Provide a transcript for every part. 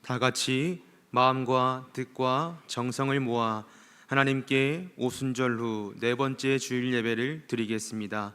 다 같이 마음과 뜻과 정성을 모아 하나님께 오순절 후 네 번째 주일 예배를 드리겠습니다.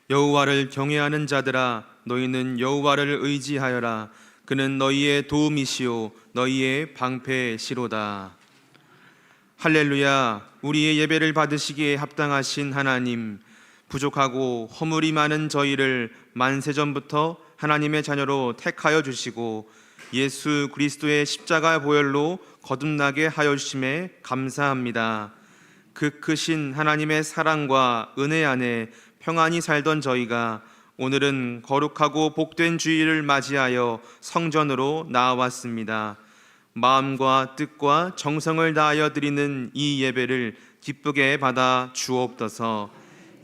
여호와를 경외하는 자들아, 너희는 여호와를 의지하여라. 그는 너희의 도움이시오 너희의 방패시로다. 할렐루야. 우리의 예배를 받으시기에 합당하신 하나님, 부족하고 허물이 많은 저희를 만세전부터 하나님의 자녀로 택하여 주시고 예수 그리스도의 십자가 보혈로 거듭나게 하여 주심에 감사합니다. 그 크신 하나님의 사랑과 은혜 안에 평안히 살던 저희가 오늘은 거룩하고 복된 주일을 맞이하여 성전으로 나아왔습니다. 마음과 뜻과 정성을 다하여 드리는 이 예배를 기쁘게 받아 주옵소서.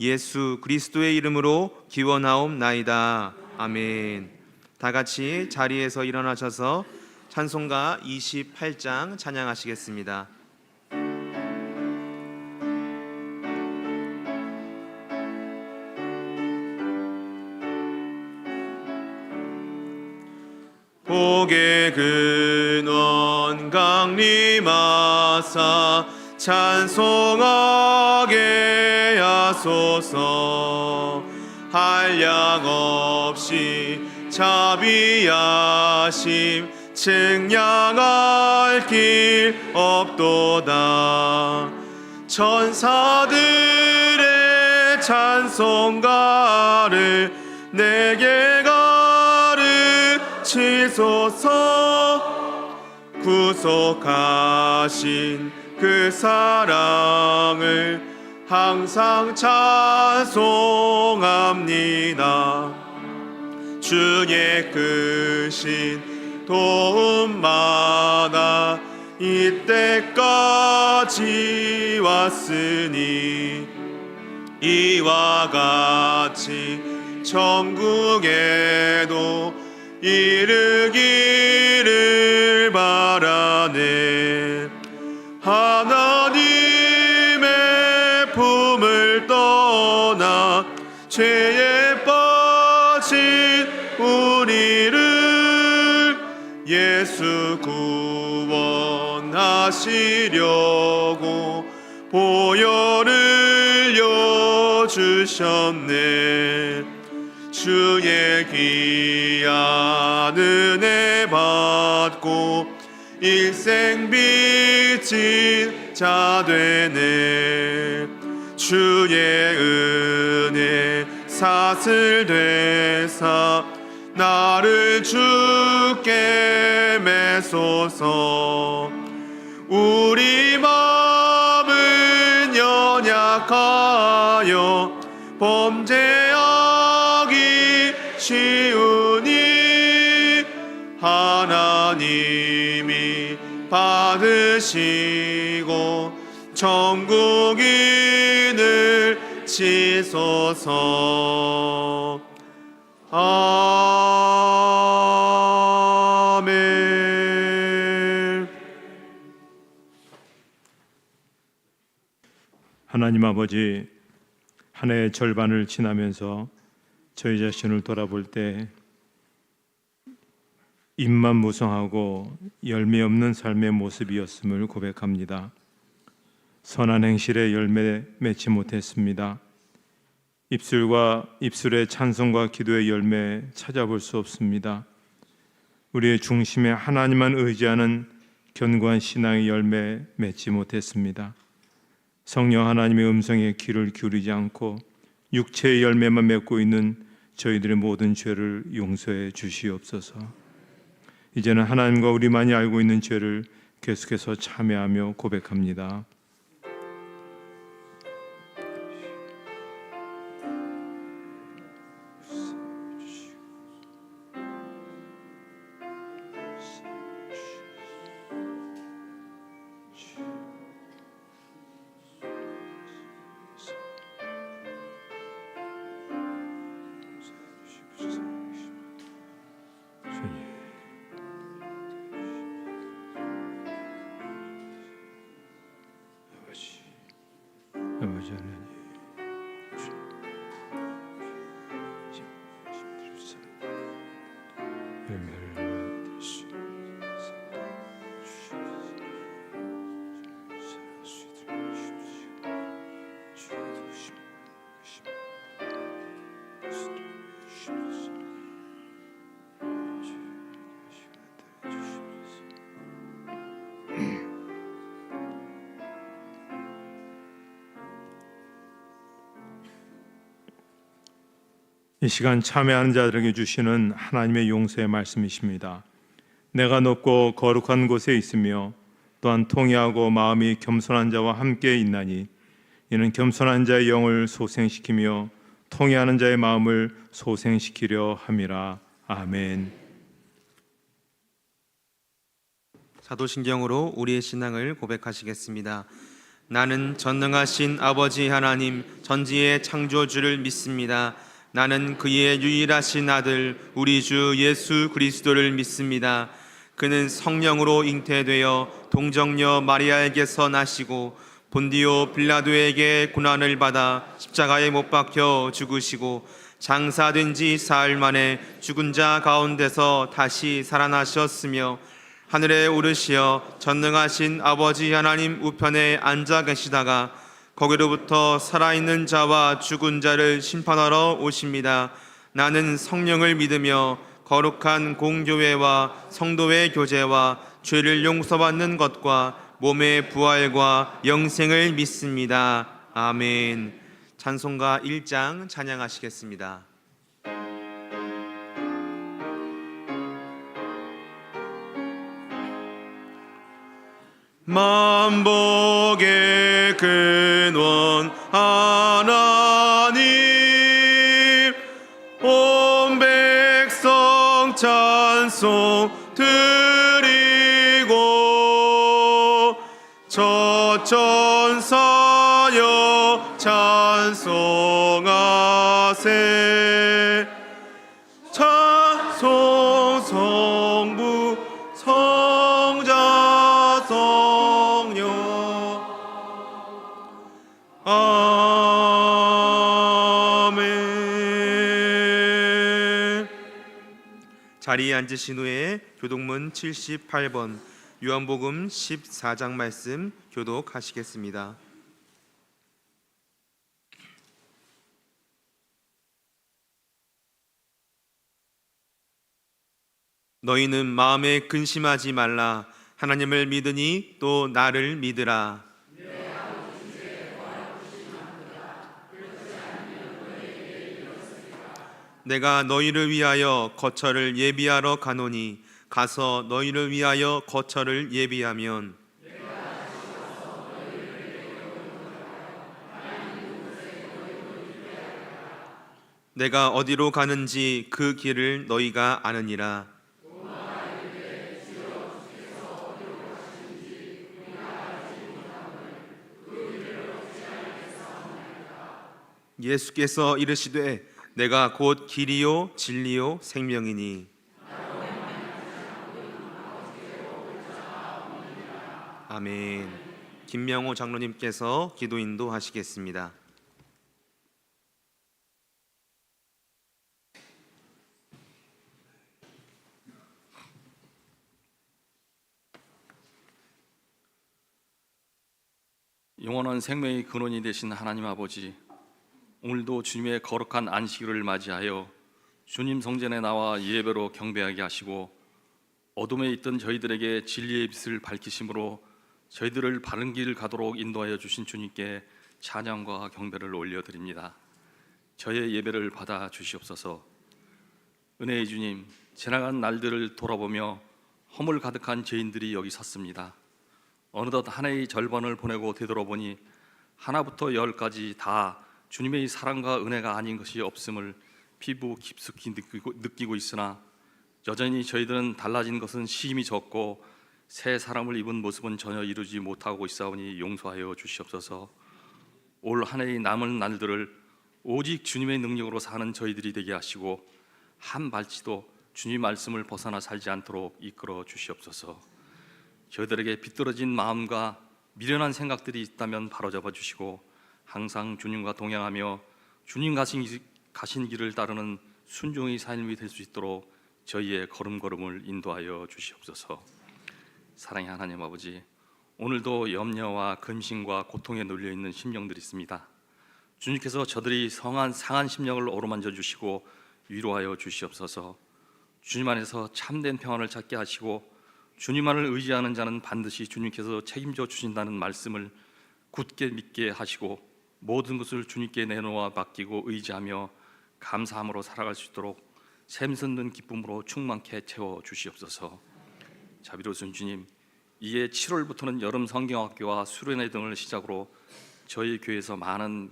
예수 그리스도의 이름으로 기원하옵나이다. 아멘. 다 같이 자리에서 일어나셔서 찬송가 28장 찬양하시겠습니다. 복의 근원 강림하사 찬송하게 하소서. 한량 없이 자비하심 측량할 길 없도다. 천사들의 찬송가를 내게 가르치소서. 구속하신 그 사랑을 항상 찬송합니다. 주의 크신 도움마다 이때까지 왔으니 이와 같이 천국에도 이르기를 바라네. 하나님의 품을 떠나 죄에 빠진 우리를 예수 구원하시려고 보혈을 주셨네. 주의 귀한 은혜 받고 일생 빚진 자 되네. 주의 은혜 사슬 되사 나를 주께 매소서. 우리 마음은 연약하여 범죄하기 쉬우니 하나님이 받으시고 천국인을 치소서. 아멘. 하나님 아버지, 한 해의 절반을 지나면서 저희 자신을 돌아볼 때 입만 무성하고 열매 없는 삶의 모습이었음을 고백합니다. 선한 행실에 열매 맺지 못했습니다. 입술과 입술의 찬송과 기도의 열매 찾아볼 수 없습니다. 우리의 중심에 하나님만 의지하는 견고한 신앙의 열매 맺지 못했습니다. 성령 하나님의 음성에 귀를 기울이지 않고 육체의 열매만 맺고 있는 저희들의 모든 죄를 용서해 주시옵소서. 이제는 하나님과 우리만이 알고 있는 죄를 계속해서 참회하며 고백합니다. 아버지 하나님, 열매를 만들 수 이 시간 참여하는 자들에게 주시는 하나님의 용서의 말씀이십니다. 내가 높고 거룩한 곳에 있으며 또한 통회하고 마음이 겸손한 자와 함께 있나니 이는 겸손한 자의 영을 소생시키며 통회하는 자의 마음을 소생시키려 함이라. 아멘. 사도신경으로 우리의 신앙을 고백하시겠습니다. 나는 전능하신 아버지 하나님 전지의 창조주를 믿습니다. 나는 그의 유일하신 아들 우리 주 예수 그리스도를 믿습니다. 그는 성령으로 잉태되어 동정녀 마리아에게서 나시고 본디오 빌라도에게 고난을 받아 십자가에 못 박혀 죽으시고 장사된 지 사흘 만에 죽은 자 가운데서 다시 살아나셨으며 하늘에 오르시어 전능하신 아버지 하나님 우편에 앉아 계시다가 거기로부터 살아있는 자와 죽은 자를 심판하러 오십니다. 나는 성령을 믿으며 거룩한 공교회와 성도의 교제와 죄를 용서받는 것과 몸의 부활과 영생을 믿습니다. 아멘. 찬송가 1장 찬양하시겠습니다. 만복의 근원 하나님 온 백성 찬송 드리고 저천사여 찬송하세 찬송 성부 성자 성령 아멘. 자리에 앉으신 후에 교독문 78번 요한복음 14장 말씀 교독하시겠습니다. 너희는 마음에 근심하지 말라. 하나님을 믿으니 또 나를 믿으라. 내가 너희를 위하여 거처를 예비하러 가노니 가서 너희를 위하여 거처를 예비하면 내가 어디로 가는지 그 길을 너희가 아느니라. 예수께서 이르시되 내가 곧 길이요 진리요 생명이니 아멘. 김명호 장로님께서 기도 인도하시겠습니다. 영원한 생명의 근원이 되신 하나님 아버지, 오늘도 주님의 거룩한 안식일을 맞이하여 주님 성전에 나와 예배로 경배하게 하시고 어둠에 있던 저희들에게 진리의 빛을 밝히심으로 저희들을 바른 길을 가도록 인도하여 주신 주님께 찬양과 경배를 올려드립니다. 저의 예배를 받아 주시옵소서. 은혜의 주님, 지나간 날들을 돌아보며 허물 가득한 죄인들이 여기 섰습니다. 어느덧 한 해의 절반을 보내고 되돌아보니 하나부터 열까지 다 주님의 사랑과 은혜가 아닌 것이 없음을 피부 깊숙이 느끼고 있으나 여전히 저희들은 달라진 것은 심히 적고 새 사람을 입은 모습은 전혀 이루지 못하고 있사오니 용서하여 주시옵소서. 올 한 해의 남은 날들을 오직 주님의 능력으로 사는 저희들이 되게 하시고 한 발치도 주님 말씀을 벗어나 살지 않도록 이끌어 주시옵소서. 저희들에게 비뚤어진 마음과 미련한 생각들이 있다면 바로잡아 주시고 항상 주님과 동행하며 주님 가신 길을 따르는 순종의 삶이 될 수 있도록 저희의 걸음걸음을 인도하여 주시옵소서. 사랑의 하나님 아버지, 오늘도 염려와 근심과 고통에 눌려 있는 심령들이 있습니다. 주님께서 저들이 상한 심령을 어루만져 주시고 위로하여 주시옵소서. 주님 안에서 참된 평안을 찾게 하시고 주님만을 의지하는 자는 반드시 주님께서 책임져 주신다는 말씀을 굳게 믿게 하시고 모든 것을 주님께 내놓아 맡기고 의지하며 감사함으로 살아갈 수 있도록 샘솟는 기쁨으로 충만케 채워 주시옵소서. 자비로우신 주님, 이에 7월부터는 여름 성경학교와 수련회 등을 시작으로 저희 교회에서 많은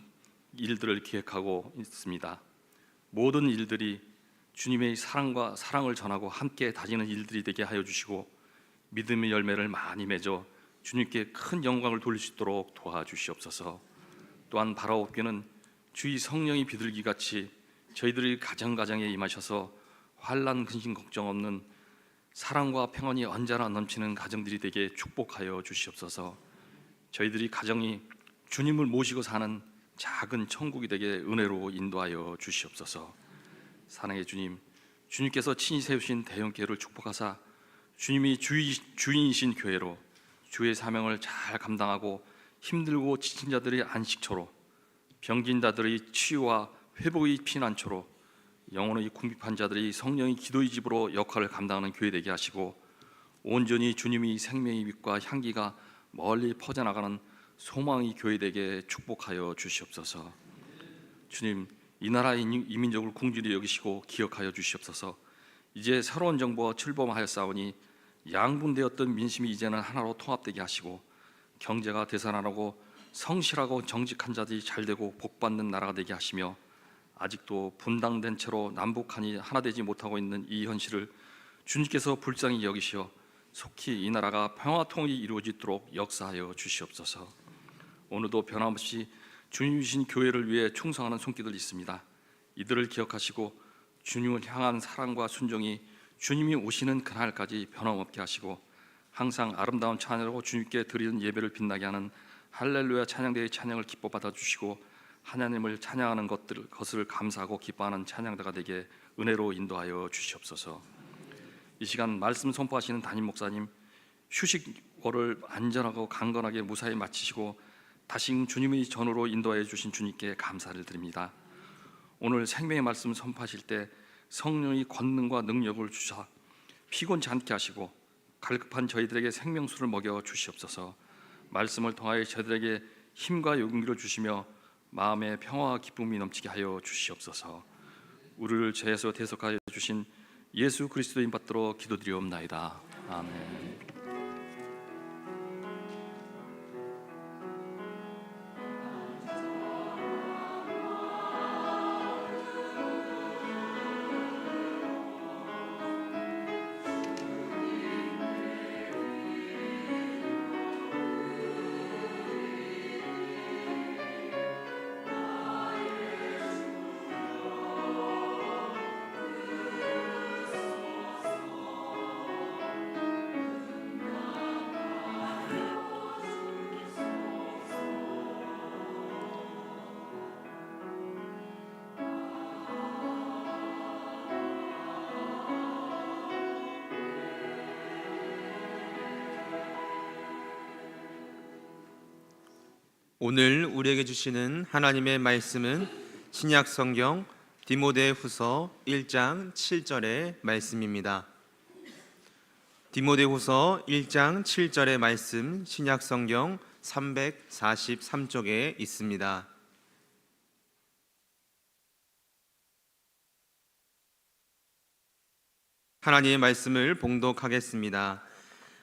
일들을 기획하고 있습니다. 모든 일들이 주님의 사랑을 전하고 함께 다지는 일들이 되게 하여 주시고 믿음의 열매를 많이 맺어 주님께 큰 영광을 돌릴 수 있도록 도와주시옵소서. 또한 바라옵기는 주의 성령이 비둘기같이 저희들의 가정가정에 임하셔서 환난 근심 걱정 없는 사랑과 평안이 언제나 넘치는 가정들이 되게 축복하여 주시옵소서. 저희들이 가정이 주님을 모시고 사는 작은 천국이 되게 은혜로 인도하여 주시옵소서. 사랑의 주님, 주님께서 친히 세우신 대형교회를 축복하사 주님이 주인이신 교회로 주의 사명을 잘 감당하고 힘들고 지친 자들의 안식처로 병진 자들의 치유와 회복의 피난처로 영혼의 궁핍한 자들이 성령의 기도의 집으로 역할을 감당하는 교회 되게 하시고 온전히 주님의 생명의 빛과 향기가 멀리 퍼져나가는 소망의 교회 되게 축복하여 주시옵소서. 주님, 이 나라의 이민족을 궁질히 여기시고 기억하여 주시옵소서. 이제 새로운 정부가 출범하였사오니 양분되었던 민심이 이제는 하나로 통합되게 하시고 경제가 되살아나고 성실하고 정직한 자들이 잘되고 복받는 나라가 되게 하시며 아직도 분당된 채로 남북한이 하나 되지 못하고 있는 이 현실을 주님께서 불쌍히 여기시어 속히 이 나라가 평화통일이 이루어지도록 역사하여 주시옵소서. 오늘도 변함없이 주님이신 교회를 위해 충성하는 손길들이 있습니다. 이들을 기억하시고 주님을 향한 사랑과 순종이 주님이 오시는 그날까지 변함없게 하시고 항상 아름다운 찬양으로 주님께 드리는 예배를 빛나게 하는 할렐루야 찬양대의 찬양을 기뻐 받아주시고 하나님을 찬양하는 것을 감사하고 기뻐하는 찬양대가 되게 은혜로 인도하여 주시옵소서. 이 시간 말씀 선포하시는 담임 목사님 휴식월을 안전하고 강건하게 무사히 마치시고 다시 주님의 전으로 인도하여 주신 주님께 감사를 드립니다. 오늘 생명의 말씀 선포하실 때 성령의 권능과 능력을 주사 피곤치 않게 하시고 갈급한 저희들에게 생명수를 먹여 주시옵소서. 말씀을 통하여 저희들에게 힘과 용기를 주시며 마음의 평화와 기쁨이 넘치게 하여 주시옵소서. 우리를 죄에서 대속하여 주신 예수 그리스도인 받들어 기도드리옵나이다. 아멘. 오늘 우리에게 주시는 하나님의 말씀은 신약 성경 디모데후서 1장 7절의 말씀입니다. 디모데후서 1장 7절의 말씀 신약 성경 343쪽에 있습니다. 하나님의 말씀을 봉독하겠습니다.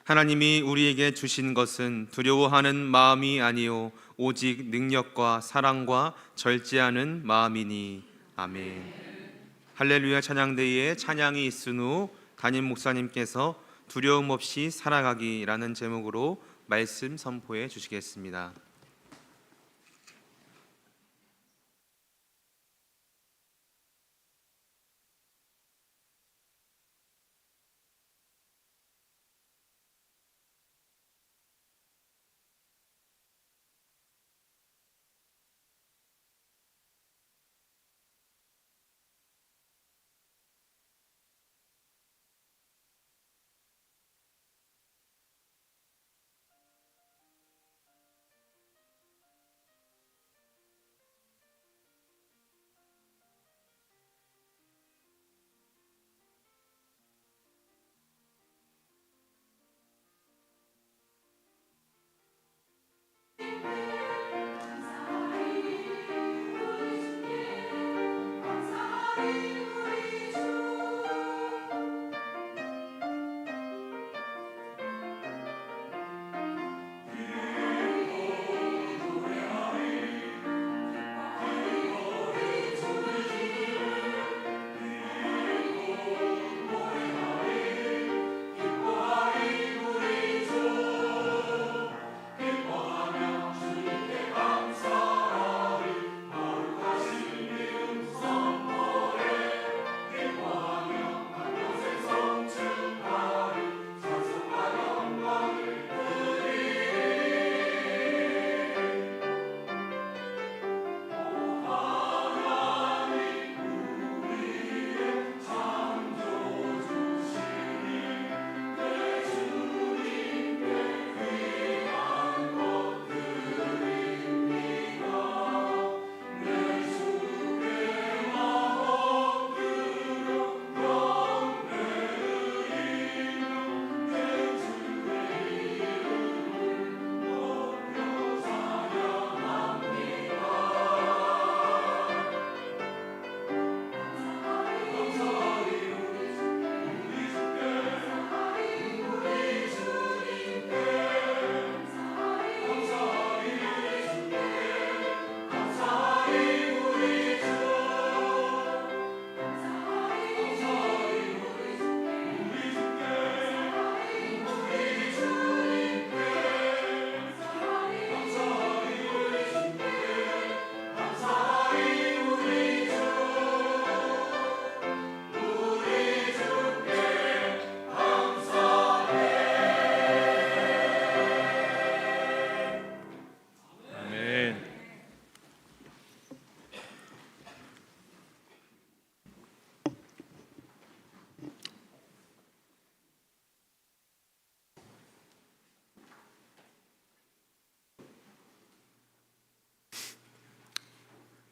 하나님이 우리에게 주신 것은 두려워하는 마음이 아니요 오직 능력과 사랑과 절제하는 마음이니. 아멘. 할렐루야 찬양대회에 찬양이 있은 후 담임 목사님께서 두려움 없이 살아가기라는 제목으로 말씀 선포해 주시겠습니다.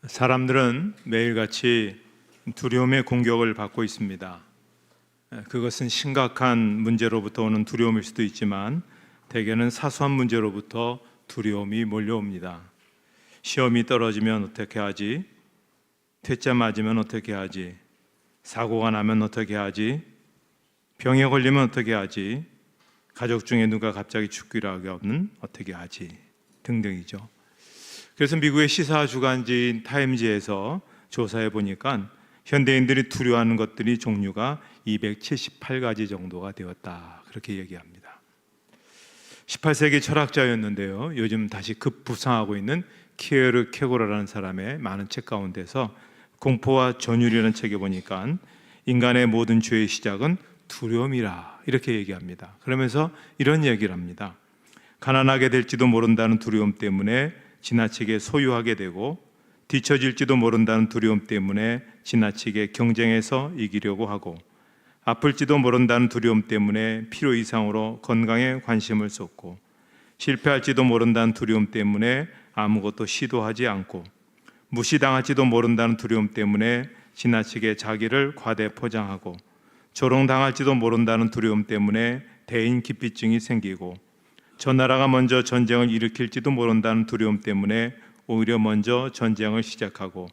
사람들은 매일같이 두려움의 공격을 받고 있습니다. 그것은 심각한 문제로부터 오는 두려움일 수도 있지만 대개는 사소한 문제로부터 두려움이 몰려옵니다. 시험이 떨어지면 어떻게 하지? 퇴짜 맞으면 어떻게 하지? 사고가 나면 어떻게 하지? 병에 걸리면 어떻게 하지? 가족 중에 누가 갑자기 죽기로 하면 어떻게 하지? 등등이죠. 그래서 미국의 시사 주간지인 타임지에서 조사해 보니까 현대인들이 두려워하는 것들이 종류가 278가지 정도가 되었다. 그렇게 얘기합니다. 18세기 철학자였는데요. 요즘 다시 급부상하고 있는 키에르 케고라라는 사람의 많은 책 가운데서 공포와 전율이라는 책에 보니까 인간의 모든 죄의 시작은 두려움이라 이렇게 얘기합니다. 그러면서 이런 얘기를 합니다. 가난하게 될지도 모른다는 두려움 때문에 지나치게 소유하게 되고 뒤처질지도 모른다는 두려움 때문에 지나치게 경쟁해서 이기려고 하고 아플지도 모른다는 두려움 때문에 필요 이상으로 건강에 관심을 쏟고 실패할지도 모른다는 두려움 때문에 아무것도 시도하지 않고 무시당할지도 모른다는 두려움 때문에 지나치게 자기를 과대 포장하고 조롱당할지도 모른다는 두려움 때문에 대인기피증이 생기고 저 나라가 먼저 전쟁을 일으킬지도 모른다는 두려움 때문에 오히려 먼저 전쟁을 시작하고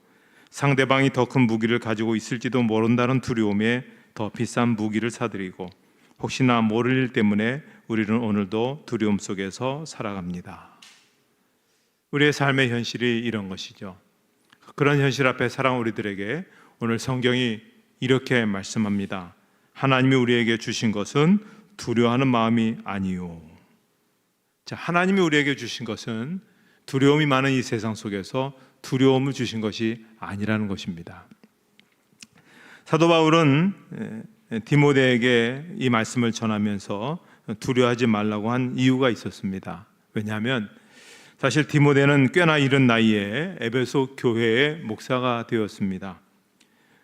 상대방이 더 큰 무기를 가지고 있을지도 모른다는 두려움에 더 비싼 무기를 사들이고 혹시나 모를 일 때문에 우리는 오늘도 두려움 속에서 살아갑니다. 우리의 삶의 현실이 이런 것이죠. 그런 현실 앞에 살아온 우리들에게 오늘 성경이 이렇게 말씀합니다. 하나님이 우리에게 주신 것은 두려워하는 마음이 아니요. 자, 하나님이 우리에게 주신 것은 두려움이 많은 이 세상 속에서 두려움을 주신 것이 아니라는 것입니다. 사도 바울은 디모데에게 이 말씀을 전하면서 두려워하지 말라고 한 이유가 있었습니다. 왜냐하면 사실 디모데는 꽤나 이른 나이에 에베소 교회의 목사가 되었습니다.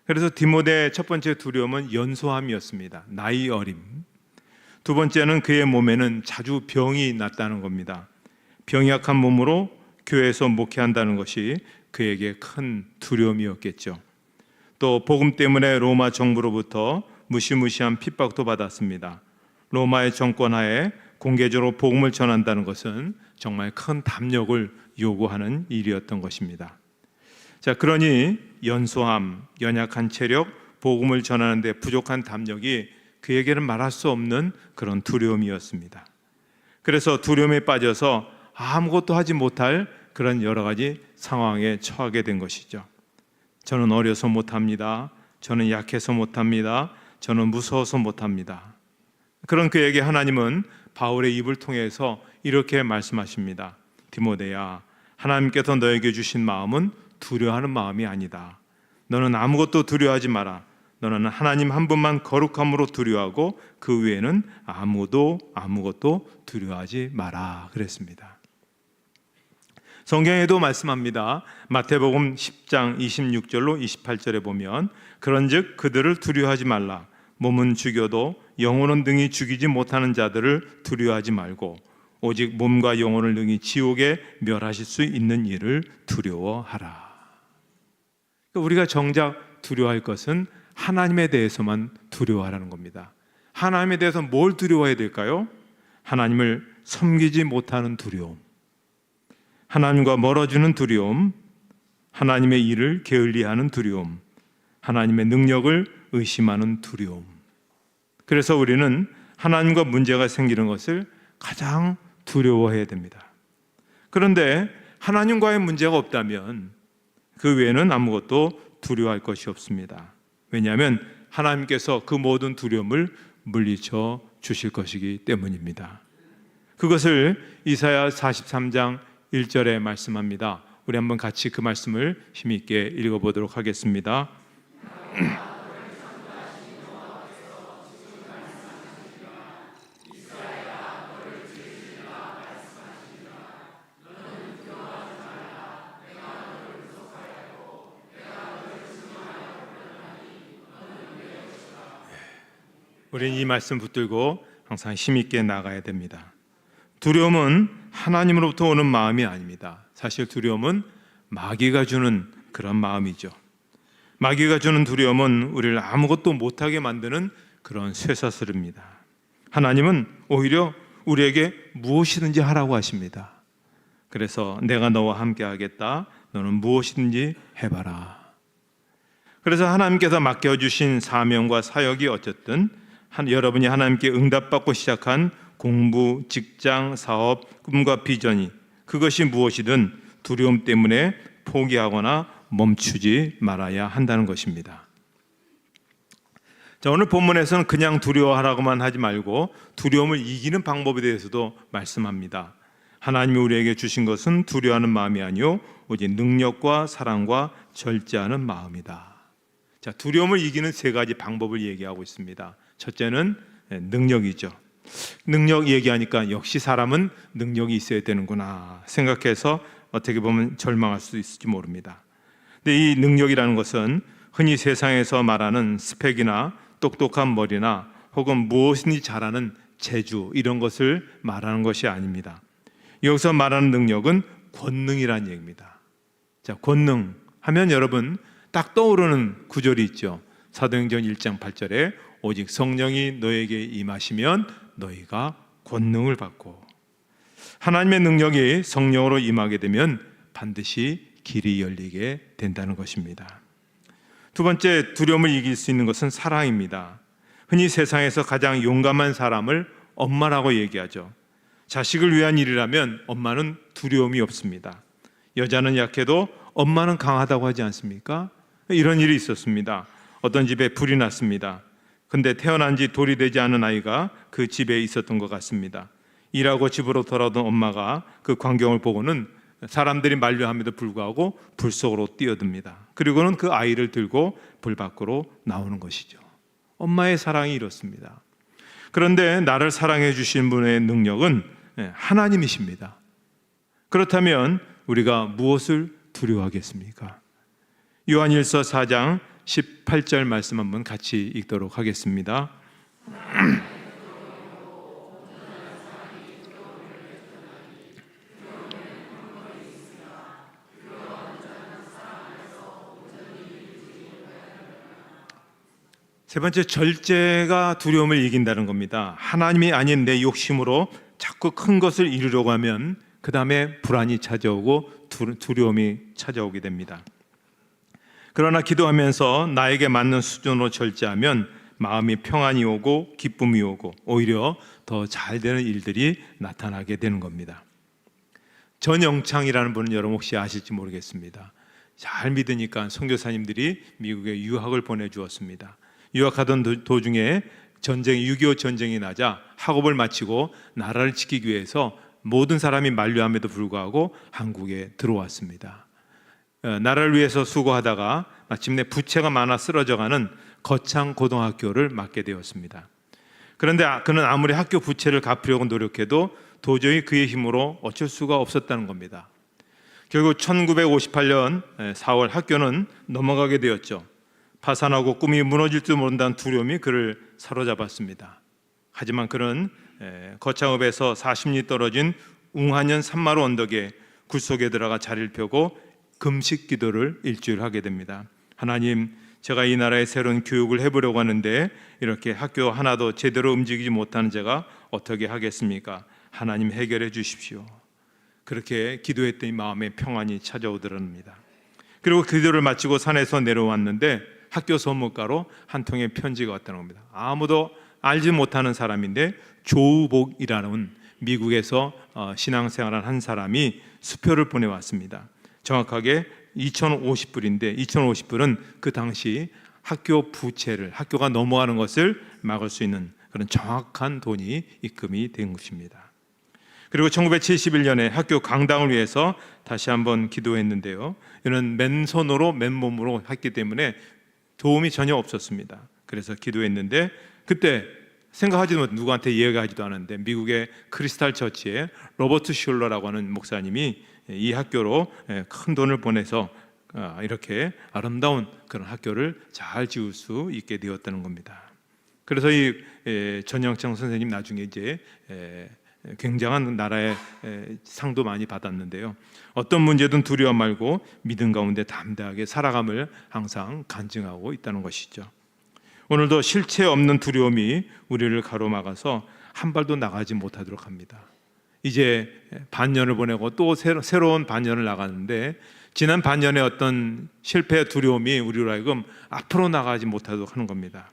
그래서 디모데의 첫 번째 두려움은 연소함이었습니다. 나이 어림. 두 번째는 그의 몸에는 자주 병이 났다는 겁니다. 병약한 몸으로 교회에서 목회한다는 것이 그에게 큰 두려움이었겠죠. 또 복음 때문에 로마 정부로부터 무시무시한 핍박도 받았습니다. 로마의 정권 하에 공개적으로 복음을 전한다는 것은 정말 큰 담력을 요구하는 일이었던 것입니다. 자, 그러니 연소함, 연약한 체력, 복음을 전하는 데 부족한 담력이 그에게는 말할 수 없는 그런 두려움이었습니다. 그래서 두려움에 빠져서 아무것도 하지 못할 그런 여러 가지 상황에 처하게 된 것이죠. 저는 어려서 못합니다. 저는 약해서 못합니다. 저는 무서워서 못합니다. 그런 그에게 하나님은 바울의 입을 통해서 이렇게 말씀하십니다. 디모데야, 하나님께서 너에게 주신 마음은 두려워하는 마음이 아니다. 너는 아무것도 두려워하지 마라. 너는 하나님 한 분만 거룩함으로 두려워하고 그 외에는 아무것도 두려워하지 마라 그랬습니다. 성경에도 말씀합니다. 마태복음 10장 26절로 28절에 보면 그런즉 그들을 두려워하지 말라. 몸은 죽여도 영혼은 능히 죽이지 못하는 자들을 두려워하지 말고 오직 몸과 영혼을 능히 지옥에 멸하실 수 있는 일을 두려워하라. 우리가 정작 두려워할 것은 하나님에 대해서만 두려워하라는 겁니다. 하나님에 대해서 뭘 두려워해야 될까요? 하나님을 섬기지 못하는 두려움, 하나님과 멀어지는 두려움, 하나님의 일을 게을리하는 두려움, 하나님의 능력을 의심하는 두려움. 그래서 우리는 하나님과 문제가 생기는 것을 가장 두려워해야 됩니다. 그런데 하나님과의 문제가 없다면 그 외에는 아무것도 두려워할 것이 없습니다. 왜냐하면 하나님께서 그 모든 두려움을 물리쳐 주실 것이기 때문입니다. 그것을 이사야 43장 1절에 말씀합니다. 우리 한번 같이 그 말씀을 힘 있게 읽어보도록 하겠습니다. 우리는 이 말씀 붙들고 항상 힘 있게 나가야 됩니다. 두려움은 하나님으로부터 오는 마음이 아닙니다. 사실 두려움은 마귀가 주는 그런 마음이죠. 마귀가 주는 두려움은 우리를 아무것도 못하게 만드는 그런 쇠사슬입니다. 하나님은 오히려 우리에게 무엇이든지 하라고 하십니다. 그래서 내가 너와 함께 하겠다. 너는 무엇이든지 해봐라. 그래서 하나님께서 맡겨주신 사명과 사역이 어쨌든 여러분이 하나님께 응답받고 시작한 공부, 직장, 사업, 꿈과 비전이 그것이 무엇이든 두려움 때문에 포기하거나 멈추지 말아야 한다는 것입니다. 자, 오늘 본문에서는 그냥 두려워하라고만 하지 말고 두려움을 이기는 방법에 대해서도 말씀합니다. 하나님이 우리에게 주신 것은 두려워하는 마음이 아니요 오직 능력과 사랑과 절제하는 마음이다. 자, 두려움을 이기는 세 가지 방법을 얘기하고 있습니다. 첫째는 능력이죠. 능력 얘기하니까 역시 사람은 능력이 있어야 되는구나 생각해서 어떻게 보면 절망할 수도 있을지 모릅니다. 근데 이 능력이라는 것은 흔히 세상에서 말하는 스펙이나 똑똑한 머리나 혹은 무엇이든지 잘하는 재주 이런 것을 말하는 것이 아닙니다. 여기서 말하는 능력은 권능이라는 얘기입니다. 자, 권능 하면 여러분 딱 떠오르는 구절이 있죠. 사도행전 1장 8절에 오직 성령이 너에게 임하시면 너희가 권능을 받고, 하나님의 능력이 성령으로 임하게 되면 반드시 길이 열리게 된다는 것입니다. 두 번째, 두려움을 이길 수 있는 것은 사랑입니다. 흔히 세상에서 가장 용감한 사람을 엄마라고 얘기하죠. 자식을 위한 일이라면 엄마는 두려움이 없습니다. 여자는 약해도 엄마는 강하다고 하지 않습니까? 이런 일이 있었습니다. 어떤 집에 불이 났습니다. 근데 태어난 지 돌이 되지 않은 아이가 그 집에 있었던 것 같습니다. 일하고 집으로 돌아오던 엄마가 그 광경을 보고는 사람들이 만류함에도 불구하고 불 속으로 뛰어듭니다. 그리고는 그 아이를 들고 불 밖으로 나오는 것이죠. 엄마의 사랑이 이렇습니다. 그런데 나를 사랑해 주신 분의 능력은 하나님이십니다. 그렇다면 우리가 무엇을 두려워하겠습니까? 요한일서 4장 18절 말씀 한번 같이 읽도록 하겠습니다. 세 번째, 절제가 두려움을 이긴다는 겁니다. 하나님이 아닌 내 욕심으로 자꾸 큰 것을 이루려고 하면 그 다음에 불안이 찾아오고 두려움이 찾아오게 됩니다. 그러나 기도하면서 나에게 맞는 수준으로 절제하면 마음이 평안이 오고 기쁨이 오고 오히려 더 잘 되는 일들이 나타나게 되는 겁니다. 전영창이라는 분은 여러분 혹시 아실지 모르겠습니다. 잘 믿으니까 선교사님들이 미국에 유학을 보내주었습니다. 유학하던 도중에 6.25 전쟁이 나자 학업을 마치고 나라를 지키기 위해서 모든 사람이 만류함에도 불구하고 한국에 들어왔습니다. 나라를 위해서 수고하다가 마침내 부채가 많아 쓰러져가는 거창 고등학교를 맡게 되었습니다. 그런데 그는 아무리 학교 부채를 갚으려고 노력해도 도저히 그의 힘으로 어쩔 수가 없었다는 겁니다. 결국 1958년 4월 학교는 넘어가게 되었죠. 파산하고 꿈이 무너질 줄 모른다는 두려움이 그를 사로잡았습니다. 하지만 그는 거창읍에서 40리 떨어진 웅하년 산마루 언덕에 굴속에 들어가 자리를 펴고 금식 기도를 일주일 하게 됩니다. 하나님, 제가 이 나라에 새로운 교육을 해보려고 하는데 이렇게 학교 하나도 제대로 움직이지 못하는 제가 어떻게 하겠습니까? 하나님 해결해 주십시오. 그렇게 기도했더니 마음에 평안이 찾아오더랍니다. 그리고 기도를 마치고 산에서 내려왔는데 학교 소문가로 한 통의 편지가 왔다는 겁니다. 아무도 알지 못하는 사람인데 조우복이라는 미국에서 신앙생활한 한 사람이 수표를 보내왔습니다. 정확하게 2,050불인데 2,050불은 그 당시 학교 부채를, 학교가 넘어가는 것을 막을 수 있는 그런 정확한 돈이 입금이 된 것입니다. 그리고 1971년에 학교 강당을 위해서 다시 한번 기도했는데요, 이는 맨손으로 맨몸으로 했기 때문에 도움이 전혀 없었습니다. 그래서 기도했는데 그때 생각하지도 못, 누구한테 이야기하지도 않았는데 미국의 크리스탈 처치의 로버트 슐러라고 하는 목사님이 이 학교로 큰 돈을 보내서 이렇게 아름다운 그런 학교를 잘 지을 수 있게 되었다는 겁니다. 그래서 이 전영창 선생님 나중에 이제 굉장한 나라의 상도 많이 받았는데요. 어떤 문제든 두려워 말고 믿음 가운데 담대하게 살아감을 항상 간증하고 있다는 것이죠. 오늘도 실체 없는 두려움이 우리를 가로막아서 한 발도 나가지 못하도록 합니다. 이제 반년을 보내고 또 새로운 반년을 나가는데 지난 반년의 어떤 실패의 두려움이 우리로 하여금 앞으로 나가지 못하도록 하는 겁니다.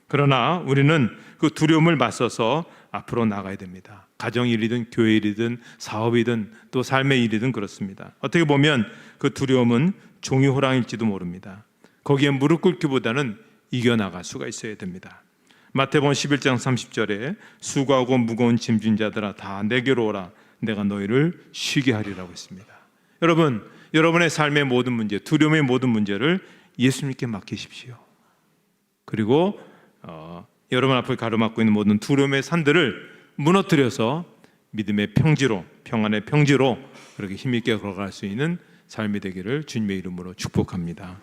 그러나 우리는 그 두려움을 맞서서 앞으로 나가야 됩니다. 가정 일이든 교회 일이든 사업이든 또 삶의 일이든 그렇습니다. 어떻게 보면 그 두려움은 종이 호랑일지도 모릅니다. 거기에 무릎 꿇기보다는 이겨나갈 수가 있어야 됩니다. 마태복음 11장 30절에 수고하고 무거운 짐진 자들아 다 내게로 오라 내가 너희를 쉬게 하리라고 했습니다. 여러분, 여러분의 삶의 모든 문제, 두려움의 모든 문제를 예수님께 맡기십시오. 그리고 여러분 앞을 가로막고 있는 모든 두려움의 산들을 무너뜨려서 믿음의 평지로, 평안의 평지로 그렇게 힘있게 걸어갈 수 있는 삶이 되기를 주님의 이름으로 축복합니다.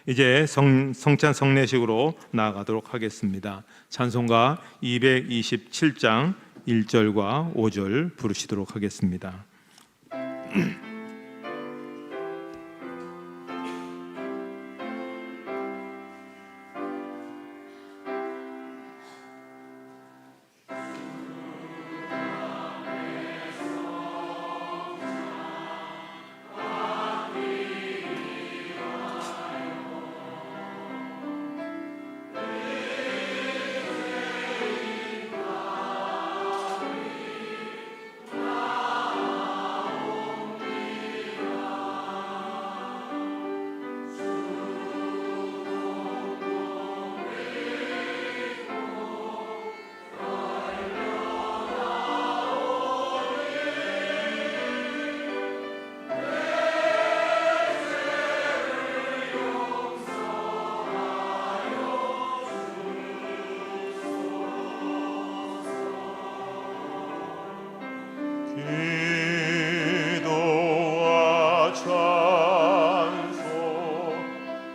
이제 성찬 성례식으로 나아가도록 하겠습니다. 찬송가 227장 1절과 5절 부르시도록 하겠습니다. 기도와 찬송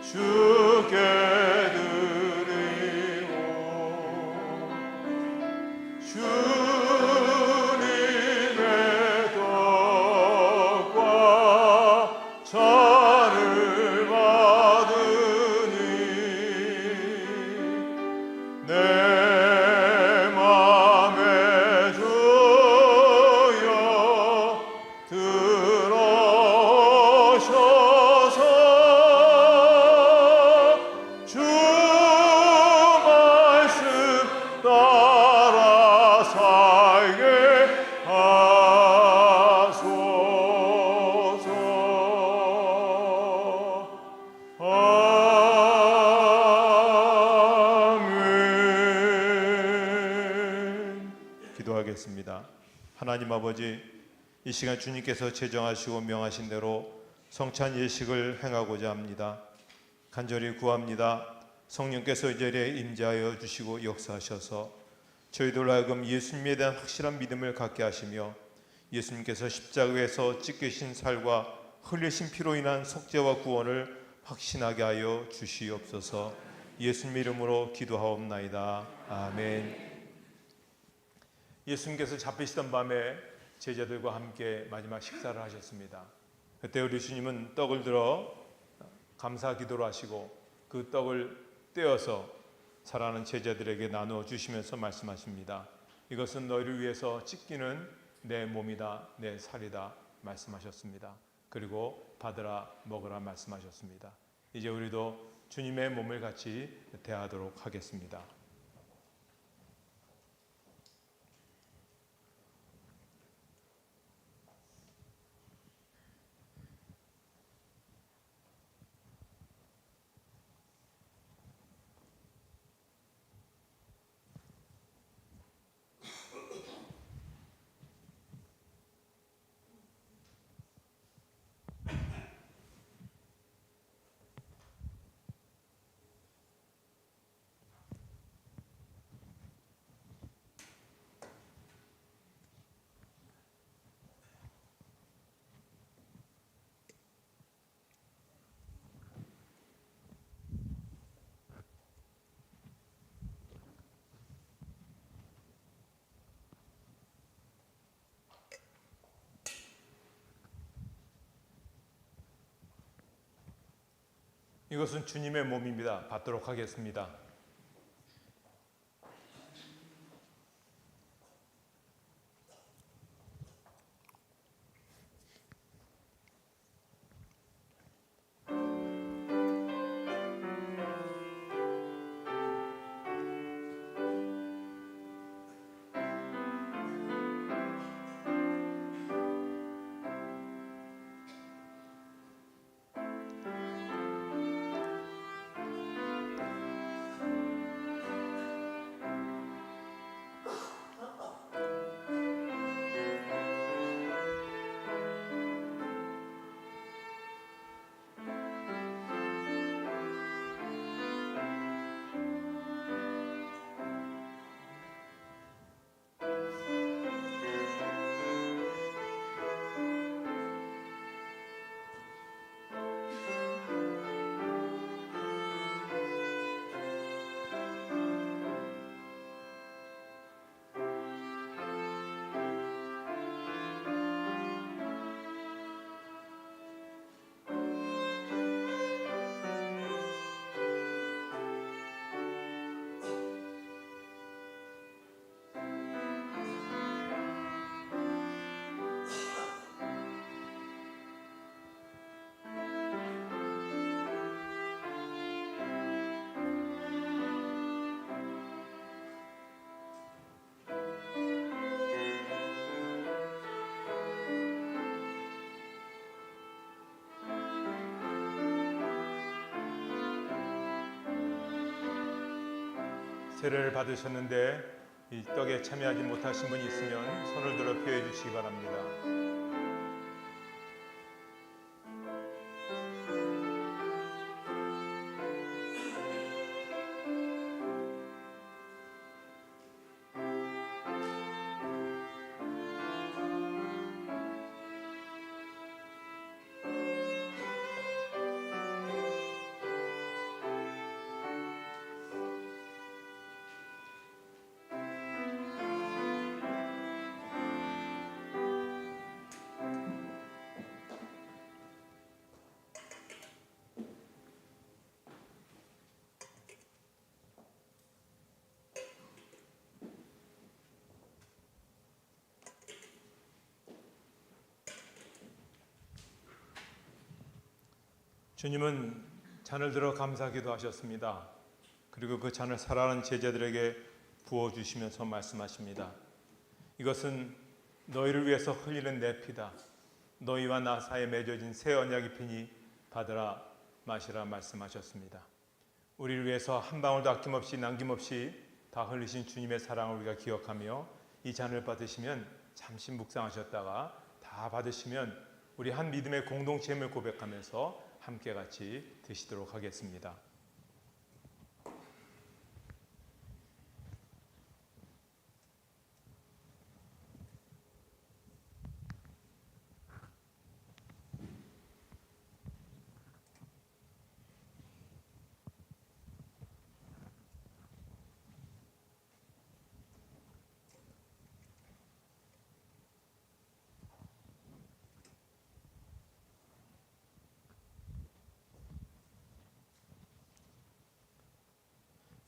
주께 드리오 주님의 떡과 잔을 받으니 내 맘에 주여 들어오셔서 주 말씀 따라 살게 하소서. 아멘. 기도하겠습니다. 하나님 아버지, 이 시간 주님께서 제정하시고 명하신 대로 성찬 예식을 행하고자 합니다. 간절히 구합니다. 성령께서 이 자리에 임재하여 주시고 역사하셔서 저희들로 하여금 예수님에 대한 확실한 믿음을 갖게 하시며 예수님께서 십자가에서 찢기신 살과 흘리신 피로 인한 속죄와 구원을 확신하게 하여 주시옵소서. 예수님 이름으로 기도하옵나이다. 아멘. 예수님께서 잡히시던 밤에 제자들과 함께 마지막 식사를 하셨습니다. 그때 우리 주님은 떡을 들어 감사 기도를 하시고 그 떡을 떼어서 사랑하는 제자들에게 나누어 주시면서 말씀하십니다. 이것은 너희를 위해서 찢기는 내 몸이다, 내 살이다 말씀하셨습니다. 그리고 받으라 먹으라 말씀하셨습니다. 이제 우리도 주님의 몸을 같이 대하도록 하겠습니다. 이것은 주님의 몸입니다. 받도록 하겠습니다. 세례를 받으셨는데 이 떡에 참여하지 못하신 분이 있으면 손을 들어 표해 주시기 바랍니다. 주님은 잔을 들어 감사기도 하셨습니다. 그리고 그 잔을 사랑하는 제자들에게 부어주시면서 말씀하십니다. 이것은 너희를 위해서 흘리는 내 피다. 너희와 나 사이에 맺어진 새 언약의 피니 받으라 마시라 말씀하셨습니다. 우리를 위해서 한 방울도 아낌없이 남김없이 다 흘리신 주님의 사랑을 우리가 기억하며 이 잔을 받으시면 잠시 묵상하셨다가 다 받으시면 우리 한 믿음의 공동체임을 고백하면서 함께 같이 드시도록 하겠습니다.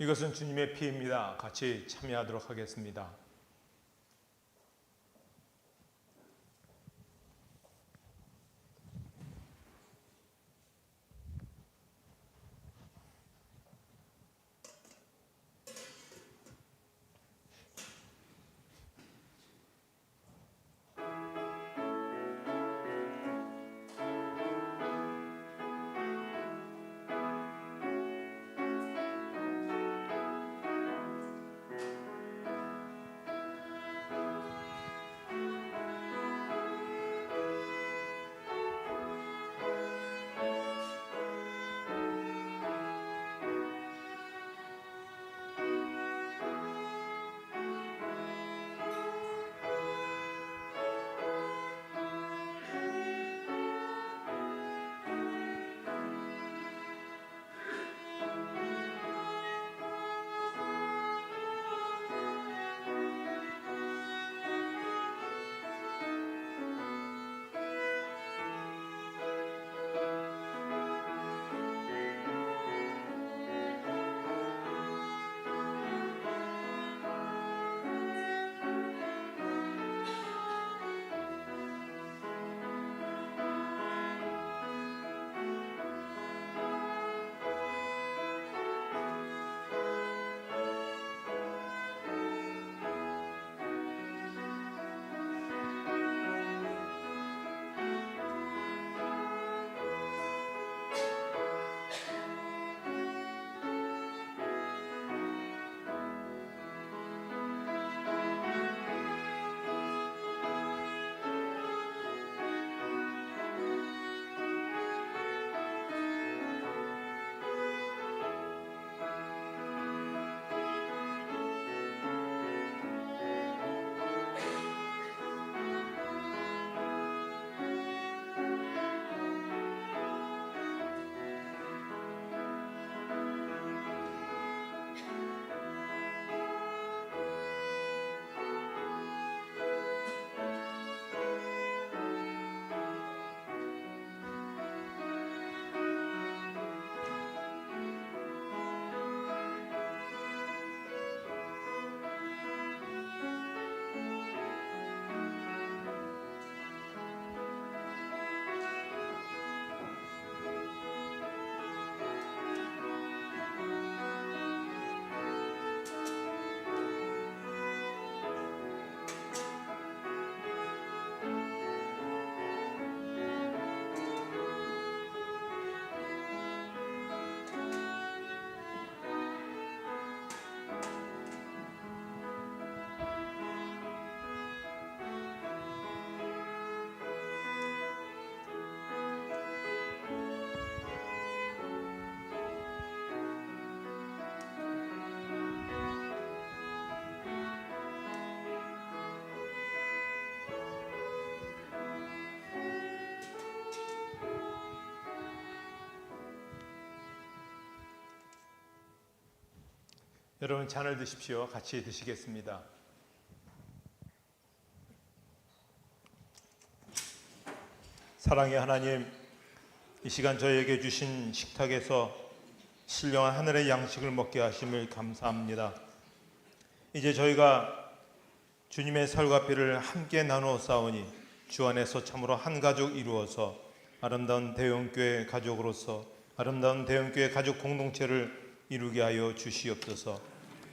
이것은 주님의 피입니다. 같이 참여하도록 하겠습니다. 여러분 잔을 드십시오. 같이 드시겠습니다. 사랑의 하나님, 이 시간 저희에게 주신 식탁에서 신령한 하늘의 양식을 먹게 하심을 감사합니다. 이제 저희가 주님의 살과 피를 함께 나누어 싸우니 주 안에서 참으로 한 가족 이루어서 아름다운 대형교회 가족으로서 아름다운 대형교회 가족 공동체를 이루게 하여 주시옵소서.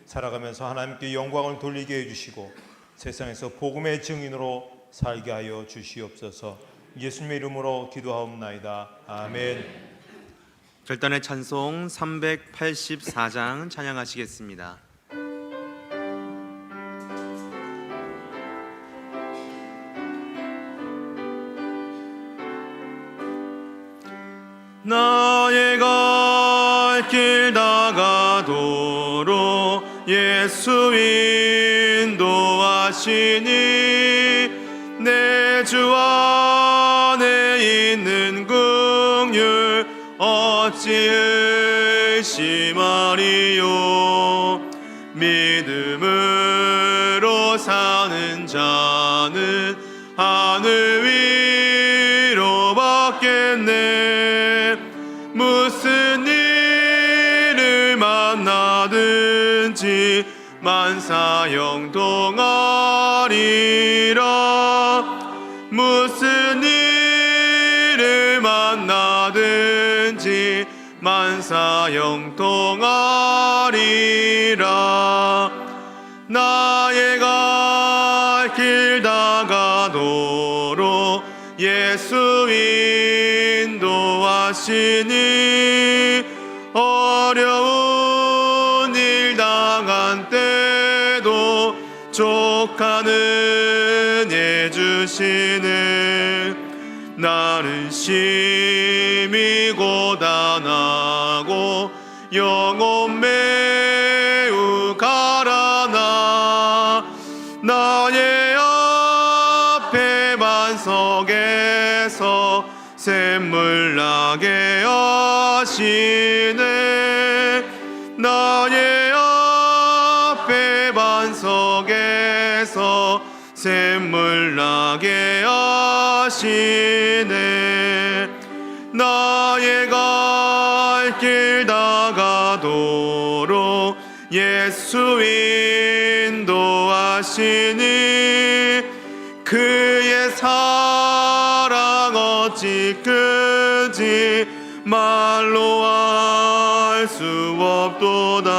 살아가면서 하나님께 영광을 돌리게 해주시고 세상에서 복음의 증인으로 살게 하여 주시옵소서. 예수님의 이름으로 기도하옵나이다. 아멘. 결단의 찬송 384장 찬양하시겠습니다. 나의 갈 길 다가도록 예수 인도하시니 내 주 안에 있는 긍휼 어찌 의심하리요. 믿음으로 사는 자는 하늘 위로 받겠네. 무슨 일을 만나든지 만사형통하리라. 무슨 일을 만나든지 만사형통하리라. 나의 갈 길 다가도록 예수 인도하시니 어려운 일 당한 때도 족한 은혜 주시네. 나는 심히 고단하고 영혼 매우 가라나 나의 앞에 반석에서 샘물 나게 하시네. 나의 앞에 반석에서 샘물 나게 하시네. 나의 갈 길 다가도록 예수 인도하시니 그의 사랑 어찌 큰지 말로 알 수 없도다.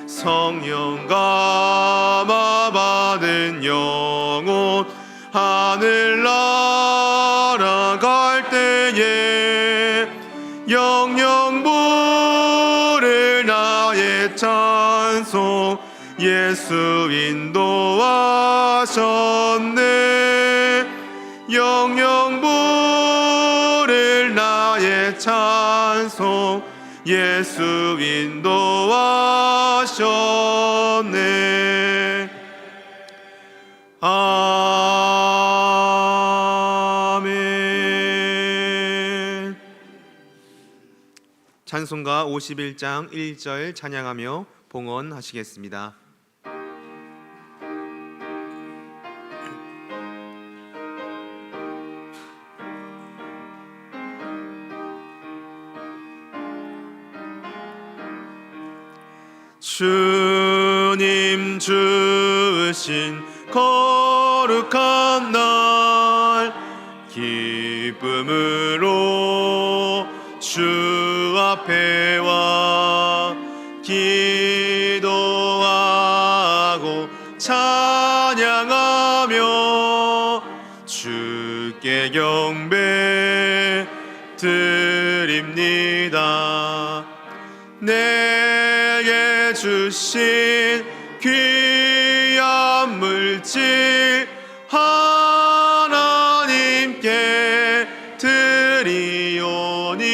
성령 감화 받은 영혼 하늘 날아갈 때에 영영 부를 나의 찬송 예수 인도하셨네. 영영 부를 나의 찬송 예수 인도하셨네. 아멘. 찬송가 51장 1절 찬양하며 봉헌하시겠습니다. 주님 주신 거룩한 날 기쁨으로 주 앞에 와 기도하고 찬양하며 주께 경배 드립니다. 내게 주신 귀한 물질 하나님께 드리오니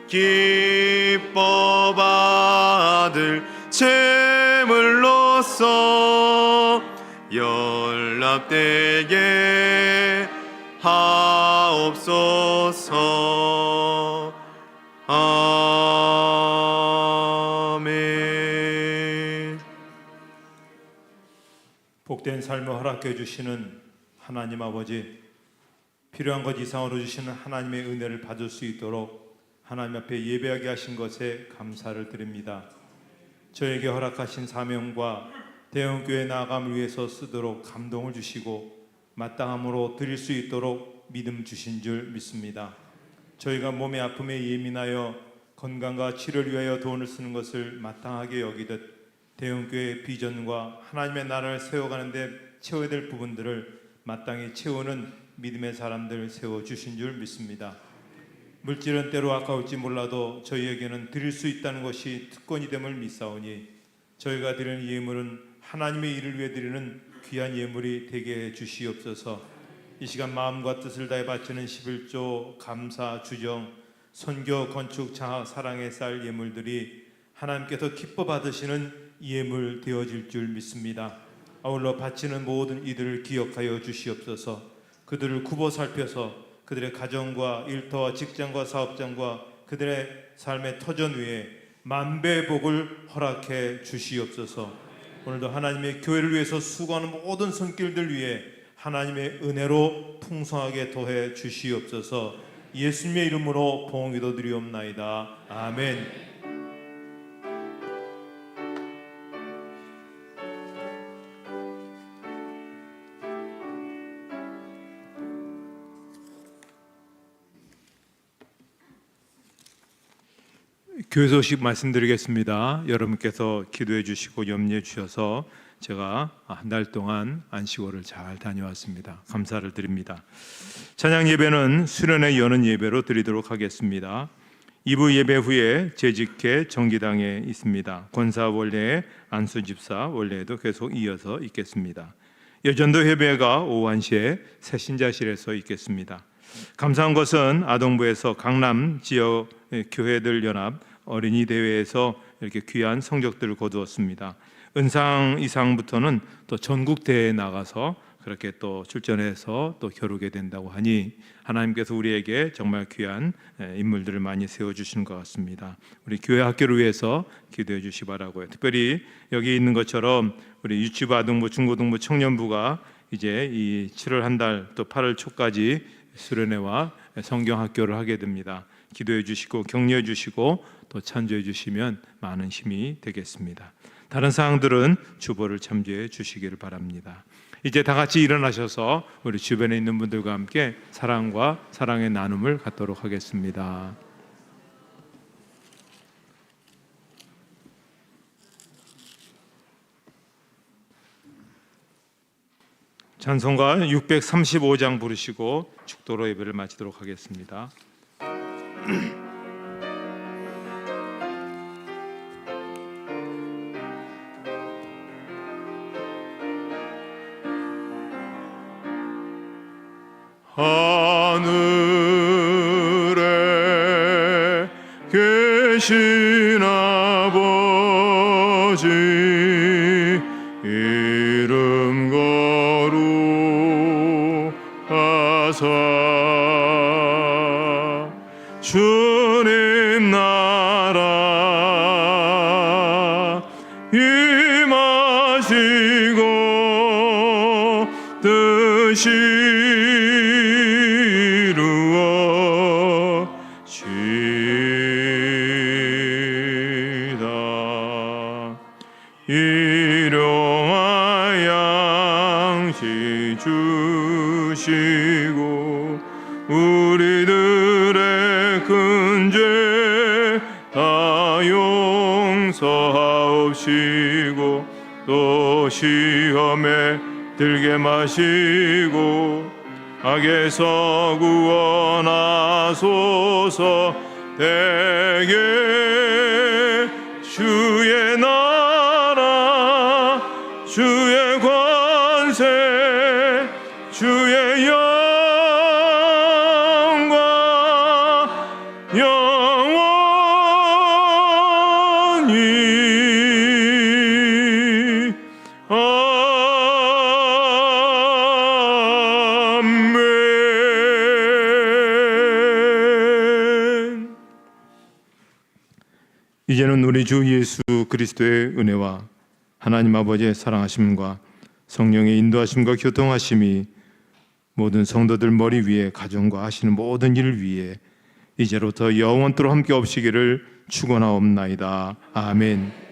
기뻐 받을 제물로서 연락되게 하옵소서. 아멘. 복된 삶을 허락해 주시는 하나님 아버지, 필요한 것 이상으로 주시는 하나님의 은혜를 받을 수 있도록 하나님 앞에 예배하게 하신 것에 감사를 드립니다. 저에게 허락하신 사명과 대형교회 나아감을 위해서 쓰도록 감동을 주시고 마땅함으로 드릴 수 있도록 믿음 주신 줄 믿습니다. 저희가 몸의 아픔에 예민하여 건강과 치료를 위하여 돈을 쓰는 것을 마땅하게 여기듯 대형교회의 비전과 하나님의 나라를 세워가는데 채워야 될 부분들을 마땅히 채우는 믿음의 사람들 세워주신 줄 믿습니다. 물질은 때로 아까울지 몰라도 저희에게는 드릴 수 있다는 것이 특권이 됨을 믿사오니 저희가 드리는 예물은 하나님의 일을 위해 드리는 귀한 예물이 되게 해 주시옵소서. 이 시간 마음과 뜻을 다해 바치는 11조, 감사, 주정, 선교, 건축, 장학, 사랑의 쌀 예물들이 하나님께서 기뻐 받으시는 예물 되어질 줄 믿습니다. 아울러 바치는 모든 이들을 기억하여 주시옵소서. 그들을 굽어 살펴서 그들의 가정과 일터와 직장과 사업장과 그들의 삶의 터전 위에 만배의 복을 허락해 주시옵소서. 오늘도 하나님의 교회를 위해서 수고하는 모든 손길들 위에 하나님의 은혜로 풍성하게 더해 주시옵소서. 예수님의 이름으로 봉기도 드리옵나이다. 아멘. 교회 소식 말씀드리겠습니다. 여러분께서 기도해 주시고 염려해 주셔서 제가 한 달 동안 안식월을 잘 다녀왔습니다. 감사를 드립니다. 찬양 예배는 수련회 여는 예배로 드리도록 하겠습니다. 2부 예배 후에 재직회 정기당에 있습니다. 권사 원래의 안수 집사 원래에도 계속 이어서 있겠습니다. 여전도 예배가 오후 1시에 새신자실에서 있겠습니다. 감사한 것은 아동부에서 강남 지역 교회들 연합 어린이 대회에서 이렇게 귀한 성적들을 거두었습니다. 은상 이상부터는 또 전국 대회에 나가서 그렇게 또 출전해서 또 겨루게 된다고 하니 하나님께서 우리에게 정말 귀한 인물들을 많이 세워주시는 것 같습니다. 우리 교회 학교를 위해서 기도해 주시 바라고요. 특별히 여기 있는 것처럼 우리 유치부, 아동부, 중고등부, 청년부가 이제 이 7월 한 달 또 8월 초까지 수련회와 성경학교를 하게 됩니다. 기도해 주시고 격려해 주시고 또 찬조해 주시면 많은 힘이 되겠습니다. 다른 사항들은 주보를 참조해 주시기를 바랍니다. 이제 다 같이 일어나셔서 우리 주변에 있는 분들과 함께 사랑과 사랑의 나눔을 갖도록 하겠습니다. 찬송가 635장 부르시고 축도로 예배를 마치도록 하겠습니다. 하늘에 계신 아버지 이름 거룩하사 주님 나라 임하시고 뜻이 일용할 양식 주시고 우리들의 큰 죄 다 용서하옵시고 또 시험에 들게 마시고 악에서 구원하소서. 대개 주의 나라 주의 권세 주의 영광 영원히 아멘. 이제는 우리 주 예수 그리스도의 은혜와 하나님 아버지의 사랑하심과 성령의 인도하심과 교통하심이 모든 성도들 머리 위에 가정과 하시는 모든 일을 위해 이제로부터 영원토록 함께 없으기를 축원하옵나이다. 아멘.